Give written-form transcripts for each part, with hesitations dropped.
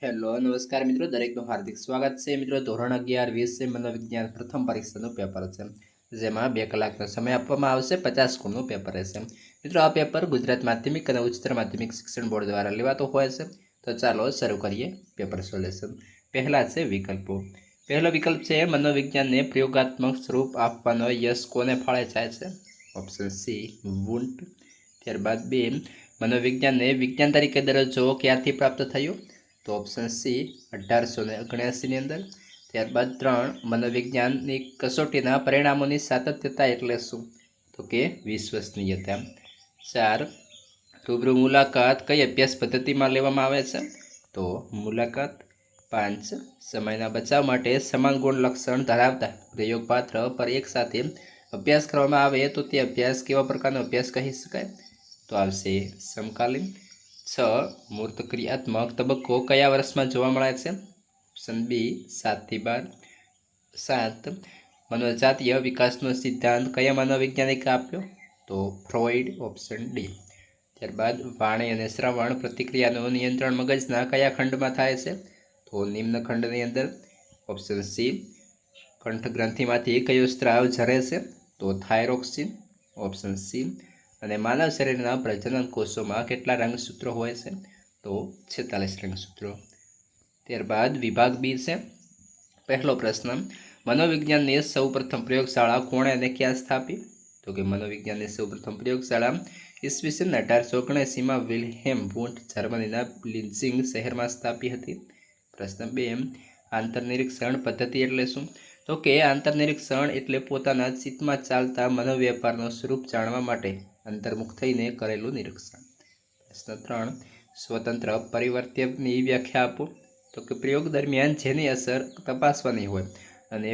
Hello નમસ્કાર મિત્રો, દરેકનું હાર્દિક સ્વાગત છે. મિત્રો, ધોરણ 11 વિષય મનોવિજ્ઞાન પ્રથમ પરીક્ષાનું પેપર છે, જેમાં 2 કલાકનો સમય આપવામાં આવશે. 50 ગુણનું પેપર રહેશે. મિત્રો, આ પેપર ગુજરાત માધ્યમિક અને ઉચ્ચતર માધ્યમિક શિક્ષણ બોર્ડ દ્વારા લેવાતો હોય છે. તો ચાલો શરૂ કરીએ પેપર સોલ્યુશન. પહેલા છે વિકલ્પો. પહેલો વિકલ્પ છે મનોવિજ્ઞાનને પ્રયોગાત્મક સ્વરૂપ આપવાનો યશ કોને ફાળે જાય છે? Option C Wundt. ત્યારબાદ 2, મનોવિજ્ઞાનને વિજ્ઞાન તરીકે દરજ્જો ક્યારથી પ્રાપ્ત થયો? તો ઓપ્શન સી 1879ની અંદર. ત્યારબાદ 3, મનોવિજ્ઞાનની કસોટીના પરિણામોની સાતત્યતા એટલે શું? તો કે વિશ્વસનીયતા. 4, રૂબરૂ મુલાકાત કઈ અભ્યાસ પદ્ધતિમાં લેવામાં આવે છે? તો મુલાકાત. 5, સમયના બચાવ માટે સમાન ગુણ લક્ષણ ધરાવતા પ્રયોગપાત્ર પર એકસાથે અભ્યાસ કરવામાં આવે તો તે અભ્યાસ કેવા પ્રકારનો અભ્યાસ કહી શકાય? તો આવશે સમકાલીન. 6, મૂર્ત ક્રિયાત્મક તબક્કો કયા વર્ષમાં જોવા મળે છે? ઓપ્શન બી 7 થી 12. 7, મનોજાતીય વિકાસનો સિદ્ધાંત કયા મનોવૈજ્ઞાનિકે આપ્યો? તો ફ્રોઇડ. Option D. ત્યારબાદ વાણી અને શ્રવણ પ્રતિક્રિયાનું નિયંત્રણ મગજના કયા ખંડમાં થાય છે? તો નિમ્ન ખંડની અંદર. ઓપ્શન સી, કંઠ ગ્રંથિમાંથી કયો સ્ત્રાવ ઝરે છે? તો થાઇરોક્સિન. Option C. અને માનવ શરીરના પ્રજનન કોષોમાં કેટલા રંગસૂત્રો હોય છે? તો 46 રંગસૂત્રો. ત્યારબાદ વિભાગ બી છે. પહેલો પ્રશ્ન, મનોવિજ્ઞાનની સૌપ્રથમ પ્રયોગશાળા કોણે અને ક્યાં સ્થાપી? તો કે મનોવિજ્ઞાનની સૌપ્રથમ પ્રયોગશાળા ઈસવીસન 1879માં વિલ્હેમ વુન્ટ જર્મનીના લિન્ઝિંગ શહેરમાં સ્થાપી હતી. પ્રશ્ન 2, આંતરનિરીક્ષણ પદ્ધતિ એટલે શું? તો કે આંતરનિરીક્ષણ એટલે પોતાના ચિત્તમાં ચાલતા મનોવ્યાપારનું સ્વરૂપ જાણવા માટે અંતર્મુખ થઈને કરેલું નિરીક્ષણ. પ્રશ્ન 3, સ્વતંત્ર પરિવર્ત્યની વ્યાખ્યા આપો. તો કે પ્રયોગ દરમિયાન જેની અસર તપાસવાની હોય અને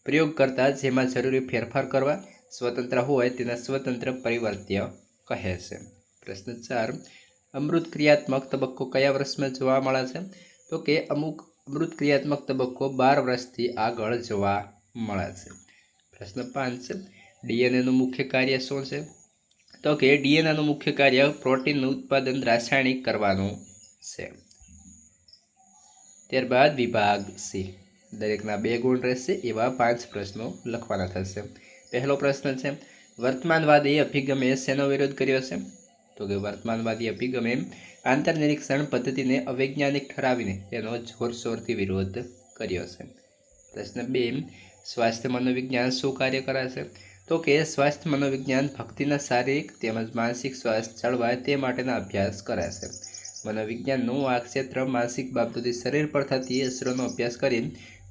પ્રયોગ કરતાં જેમાં જરૂરી ફેરફાર કરવા સ્વતંત્ર હોય તેને સ્વતંત્ર પરિવર્ત્ય કહે છે. પ્રશ્ન 4, અમૃત ક્રિયાત્મક તબક્કો કયા વર્ષમાં જોવા મળે છે? તો કે અમૃત ક્રિયાત્મક તબક્કો 12 વર્ષથી આગળ જોવા મળે છે. પ્રશ્ન 5, ડીએનએનું મુખ્ય કાર્ય શું છે? તો કે ડીએનએનું મુખ્ય કાર્ય પ્રોટીનનું ઉત્પાદન રાસાયણિક કરવાનું છે. ત્યારબાદ વિભાગ સી, દરેકના 2 ગુણ રહેશે એવા 5 પ્રશ્નો લખવાના થશે. પહેલો પ્રશ્ન છે, વર્તમાનવાદી અભિગમે શેનો વિરોધ કર્યો છે? તો કે વર્તમાનવાદી અભિગમે આંતરનિરીક્ષણ પદ્ધતિને અવૈજ્ઞાનિક ઠરાવીને તેનો જોરશોરથી વિરોધ કર્યો છે. પ્રશ્ન 2, સ્વાસ્થ્ય મનોવિજ્ઞાન શું કાર્ય કરે છે? તો કે સ્વાસ્થ્ય મનોવિજ્ઞાન વ્યક્તિના શારીરિક તેમજ માનસિક સ્વાસ્થ્ય જળવાય તે માટેના અભ્યાસ કરે છે. મનોવિજ્ઞાનનું આ ક્ષેત્ર માનસિક બાબતોથી શરીર પર થતી અસરોનો અભ્યાસ કરી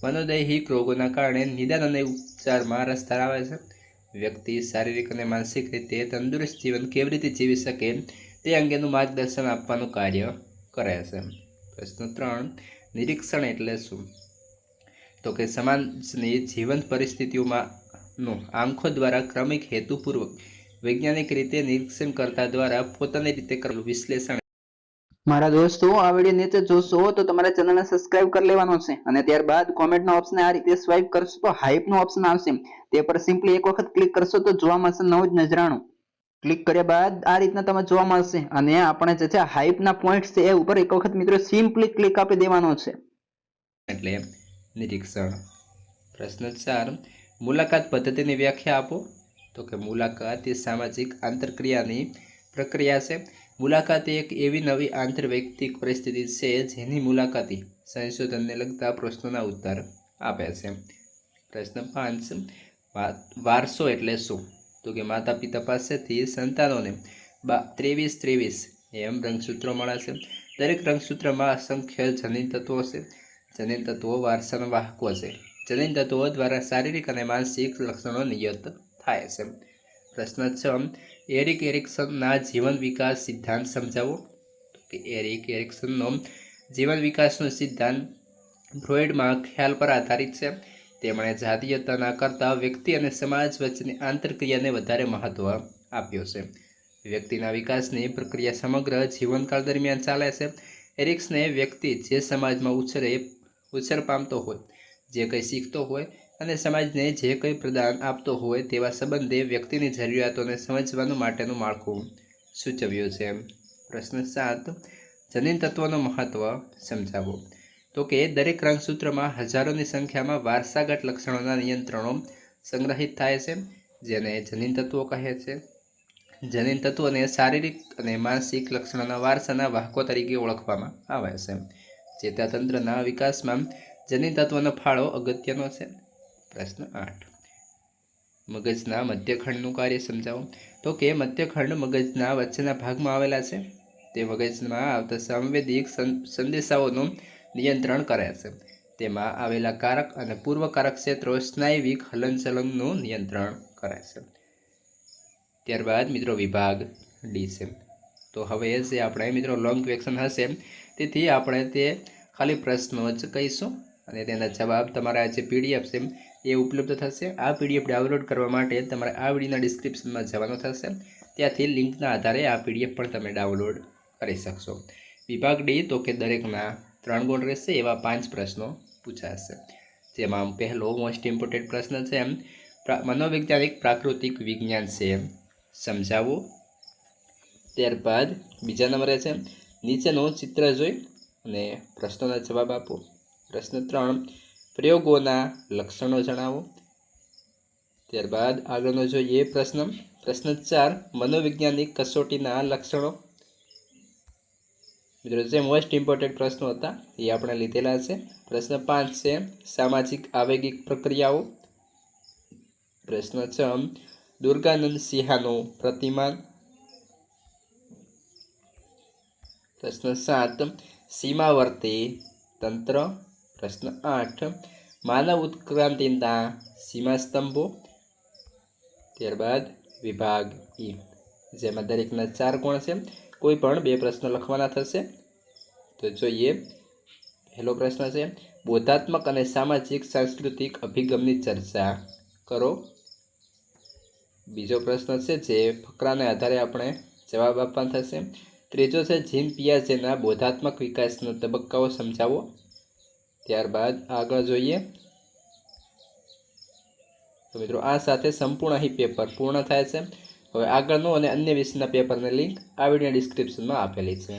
મનોદૈહિક રોગોના કારણે નિદાન અને ઉપચારમાં રસ ધરાવે છે. વ્યક્તિ શારીરિક અને માનસિક રીતે તંદુરસ્ત જીવન કેવી રીતે જીવી શકે તે અંગેનું માર્ગદર્શન આપવાનું કાર્ય કરે છે. પ્રશ્ન 3, નિરીક્ષણ એટલે શું? તો કે સમાજની જીવંત પરિસ્થિતિઓમાંનું આંખો દ્વારા ક્રમિક હેતુપૂર્વક વૈજ્ઞાનિક રીતે નિરીક્ષણ કરતા દ્વારા પોતાની રીતે કરેલું વિશ્લેષણ. મારા દોસ્તો, આ વિડીયો નીચે જોશો તો તમારે ચેનલને સબસ્ક્રાઇબ કરી લેવાનો છે અને ત્યારબાદ કોમેન્ટના ઓપ્શનને આ રીતે સ્વાઇપ કરશો તો હાઇપનો ઓપ્શન આવશે, તે પર સિમ્પલી એક વખત ક્લિક કરશો તો જોવા મળશે નવું જ નજરાણું. ક્લિક કર્યા બાદ આ રીતના તમે જોવા મળશે અને આપણે જે છે હાઇપના પોઈન્ટ્સ છે એ ઉપર એક વખત મિત્રો સિમ્પલી ક્લિક આપી દેવાનો છે. એટલે નિરીક્ષણ. પ્રશ્ન 4, મુલાકાત પદ્ધતિની વ્યાખ્યા આપો. તો કે મુલાકાત એ સામાજિક આંતરક્રિયાની પ્રક્રિયા છે. મુલાકાત એક એવી નવી આંતરવૈયક્તિક પરિસ્થિતિ છે જેની મુલાકાતી સંશોધનને લગતા પ્રશ્નોના ઉત્તર આપે છે. પ્રશ્ન 5, વારસો એટલે શું? તો કે માતા પિતા પાસેથી સંતાનોને 23 એમ રંગસૂત્રો મળે છે. દરેક રંગસૂત્રમાં અસંખ્ય જનીન તત્વો છે. જનીન તત્વો વારસાના વાહકો છે. જનીન તત્વો દ્વારા શારીરિક અને માનસિક લક્ષણો નિયત થાય છે. પ્રશ્ન 6, એરિક એરિક્સનના જીવન વિકાસ સિદ્ધાંત સમજાવો. તો એરિક એરિક્સનનો જીવન વિકાસનો સિદ્ધાંત ફ્રોઇડમાં ખ્યાલ પર આધારિત છે. તેમણે જાતીયતાના કરતાં વ્યક્તિ અને સમાજ વચ્ચેની આંતરક્રિયાને વધારે મહત્વ આપ્યું છે. વ્યક્તિના વિકાસની પ્રક્રિયા સમગ્ર જીવનકાળ દરમિયાન ચાલે છે. એરિક્સને વ્યક્તિ જે સમાજમાં ઉછેર પામતો હોય, જે કંઈ શીખતો હોય અને સમાજને જે કંઈ પ્રદાન આપતો હોય તેવા સંબંધે વ્યક્તિની જરૂરિયાતોને સમજવાનું માટેનું માળખું સૂચવ્યું છે. પ્રશ્ન 7, જનીન તત્વોનું મહત્વ સમજાવો. તો કે દરેક રંગસૂત્રમાં હજારોની સંખ્યામાં વારસાગત લક્ષણોના નિયંત્રણો સંગ્રહિત થાય છે, જેને જનીન તત્વો કહે છે. જનીન તત્વોને શારીરિક અને માનસિક લક્ષણોના વારસાના વાહકો તરીકે ઓળખવામાં આવે છે. ચેતાતંત્રના વિકાસમાં જનીન તત્વોનો ફાળો અગત્યનો છે. પ્રશ્ન 8. મગજના મધ્યખંડનું કાર્ય સમજાવો. તો કે મધ્યખંડ મગજના વચ્ચેના ભાગમાં આવેલા છે. તે મગજમાં આવતા સંવેદિક સંદેશાઓનું નિયંત્રણ કરે છે. તેમાં આવેલા કારક અને પૂર્વકારક ક્ષેત્રો સ્નાયુવિક હલનચલનનું નિયંત્રણ કરે છે. ત્યારબાદ મિત્રો વિભાગ ડી છે. તો હવે જે આપણે મિત્રો લોંગ ક્વેશ્ચન હશે, તેથી આપણે તે ખાલી પ્રશ્નો જ કહીશું અને તેના જવાબ તમારા જે પીડીએફ છે એ ઉપલબ્ધ થશે. આ પીડીએફ ડાઉનલોડ કરવા માટે તમારે આ વિડીયોના ડિસ્ક્રિપ્શનમાં જવાનું થશે. ત્યાંથી લિંકના આધારે આ પીડીએફ પણ તમે ડાઉનલોડ કરી શકશો. વિભાગ ડી, તો કે દરેકના 3 ગુણ રહેશે એવા 5 પ્રશ્નો પૂછાશે. જેમાં પહેલો મોસ્ટ ઇમ્પોર્ટન્ટ પ્રશ્ન છે, મનોવૈજ્ઞાનિક પ્રાકૃતિક વિજ્ઞાન છે સમજાવો. ત્યારબાદ બીજા નંબરે છે, નીચેનું ચિત્ર જોઈ અને પ્રશ્નોના જવાબ આપો. પ્રશ્ન 3, પ્રયોગોના લક્ષણો જણાવો. ત્યારબાદ આગળનો જોઈએ પ્રશ્ન 4, મનોવૈજ્ઞાનિક કસોટીના લક્ષણો. મિત્રો જે મોસ્ટ ઇમ્પોર્ટન્ટ પ્રશ્નો હતા એ આપણે લીધેલા છે. પ્રશ્ન 5 છે, સામાજિક આવેગિક પ્રક્રિયાઓ. પ્રશ્ન 6, દુર્ગાનંદ સિંહાનું પ્રતિમાન. પ્રશ્ન 7, સીમાવર્તી તંત્ર. પ્રશ્ન 8, માનવ ઉત્ક્રાંતિના સીમાસ્તંભો. ત્યારબાદ વિભાગ ઈ, જેમાં દરેકના 4 ગુણ છે. કોઈ પણ 2 પ્રશ્નો લખવાના થશે. તો જોઈએ પહેલો પ્રશ્ન છે, બોધાત્મક અને સામાજિક સાંસ્કૃતિક અભિગમની ચર્ચા કરો. બીજો પ્રશ્ન છે જે ફકરાને આધારે આપણે જવાબ આપવાના થશે. ત્રીજો છે, જીન પિયાજેના બોધાત્મક વિકાસના તબક્કાઓ સમજાવો. ત્યારબાદ આગળ જોઈએ. તો મિત્રો આ સાથે સંપૂર્ણ અહીં પેપર પૂર્ણ થાય છે. હવે આગળનું અને અન્ય વિષયના પેપરની લિંક આ વિડીયો ડિસ્ક્રિપ્શનમાં આપેલી છે.